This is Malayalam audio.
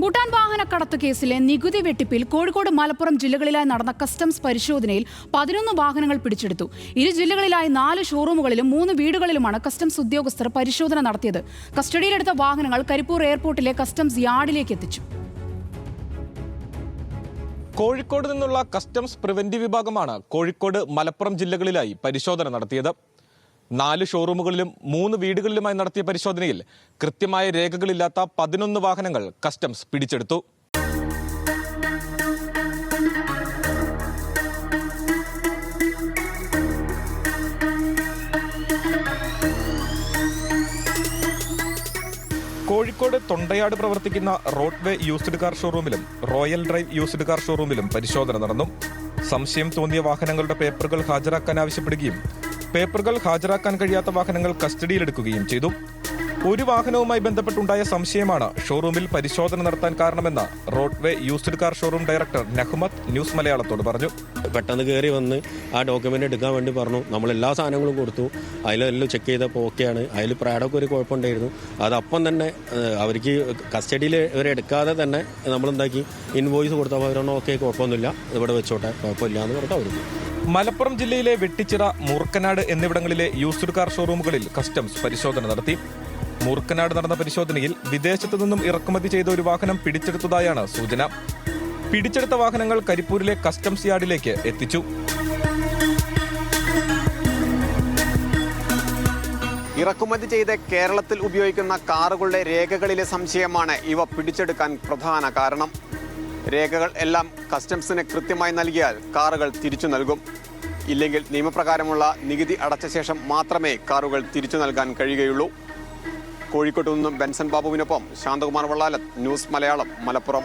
ഭൂട്ടാൻ വാഹനക്കടത്ത് കേസിലെ നികുതി വെട്ടിപ്പിൽ കോഴിക്കോട് മലപ്പുറം ജില്ലകളിലായി നടന്ന കസ്റ്റംസ് പരിശോധനയിൽ 11 വാഹനങ്ങൾ പിടിച്ചെടുത്തു. ഇരു ജില്ലകളിലായി 4 ഷോറൂമുകളിലും 3 വീടുകളിലുമാണ് കസ്റ്റംസ് ഉദ്യോഗസ്ഥർ പരിശോധന നടത്തിയത്. കസ്റ്റഡിയിലെടുത്ത വാഹനങ്ങൾ കരിപ്പൂർ എയർപോർട്ടിലെ കസ്റ്റംസ് യാർഡിലേക്ക് എത്തിച്ചു. കോഴിക്കോട് നിന്നുള്ള കസ്റ്റംസ് പ്രിവന്റീവ് വിഭാഗമാണ് കോഴിക്കോട് മലപ്പുറം ജില്ലകളിലായി പരിശോധന നടത്തിയത്. 4 ഷോറൂമുകളിലും 3 വീടുകളിലുമായി നടത്തിയ പരിശോധനയിൽ കൃത്യമായ രേഖകളില്ലാത്ത 11 വാഹനങ്ങൾ കസ്റ്റംസ് പിടിച്ചെടുത്തു. കോഴിക്കോട് തൊണ്ടയാട് പ്രവർത്തിക്കുന്ന റോഡ്വേ യൂസ്ഡ് കാർ ഷോറൂമിലും റോയൽ ഡ്രൈവ് യൂസ്ഡ് കാർ ഷോറൂമിലും പരിശോധന നടന്നു. സംശയം തോന്നിയ വാഹനങ്ങളുടെ പേപ്പറുകൾ ഹാജരാക്കാൻ ആവശ്യപ്പെടുകയും പേപ്പറുകൾ ഹാജരാക്കാൻ കഴിയാത്ത വാഹനങ്ങൾ കസ്റ്റഡിയിലെടുക്കുകയും ചെയ്തു. ഒരു വാഹനവുമായി ബന്ധപ്പെട്ടുണ്ടായ സംശയമാണ് ഷോറൂമിൽ പരിശോധന നടത്താൻ കാരണമെന്ന് Roadway used car showroom director Nahmath news മലയാളത്തോട് പറഞ്ഞു. പെട്ടെന്ന് കയറി വന്ന് ആ ഡോക്യുമെന്റ് എടുക്കാൻ വേണ്ടി പറഞ്ഞു. നമ്മൾ എല്ലാ സാധനങ്ങളും കൊടുത്തു. അതിലെല്ലാം ചെക്ക് ചെയ്തപ്പോൾ ഓക്കെയാണ്. അതിൽ പ്രാഡൊക്കെ ഒരു കുഴപ്പമുണ്ടായിരുന്നു. അതപ്പം തന്നെ അവർക്ക് കസ്റ്റഡിയിൽ ഇവരെ എടുക്കാതെ തന്നെ നമ്മളെന്താക്കി ഇൻവോയ്സ് കൊടുത്തപ്പോൾ അവരൊന്നും ഓക്കെ കുഴപ്പമൊന്നുമില്ല, ഇവിടെ വെച്ചോട്ടെ, കുഴപ്പമില്ല എന്ന് പറഞ്ഞിട്ട് അവർ. മലപ്പുറം ജില്ലയിലെ വെട്ടിച്ചിറ, മൂർക്കനാട് എന്നിവിടങ്ങളിലെ യൂസ്ഡ് കാർ ഷോറൂമുകളിൽ കസ്റ്റംസ് പരിശോധന നടത്തി. മൂർക്കനാട് നടന്ന പരിശോധനയിൽ വിദേശത്തു നിന്നും ഇറക്കുമതി ചെയ്ത ഒരു വാഹനം പിടിച്ചെടുത്തതായാണ് സൂചന. പിടിച്ചെടുത്ത വാഹനങ്ങൾ കരിപ്പൂരിലെ കസ്റ്റംസ് യാർഡിലേക്ക് എത്തിച്ചു. ഇറക്കുമതി ചെയ്ത് കേരളത്തിൽ ഉപയോഗിക്കുന്ന കാറുകളുടെ രേഖകളിലെ സംശയമാണ് ഇവ പിടിച്ചെടുക്കാൻ പ്രധാന കാരണം. രേഖകൾ എല്ലാം കസ്റ്റംസിന് കൃത്യമായി നൽകിയാൽ കാറുകൾ തിരിച്ചു നൽകും. ഇല്ലെങ്കിൽ നിയമപ്രകാരമുള്ള നികുതി അടച്ച ശേഷം മാത്രമേ കാറുകൾ തിരിച്ചു നൽകാൻ കഴിയുകയുള്ളൂ. കോഴിക്കോട്ട് നിന്നും ബെൻസൺ ബാബുവിനൊപ്പം ശാന്തകുമാർ വള്ളാലത്ത്, ന്യൂസ് മലയാളം, മലപ്പുറം.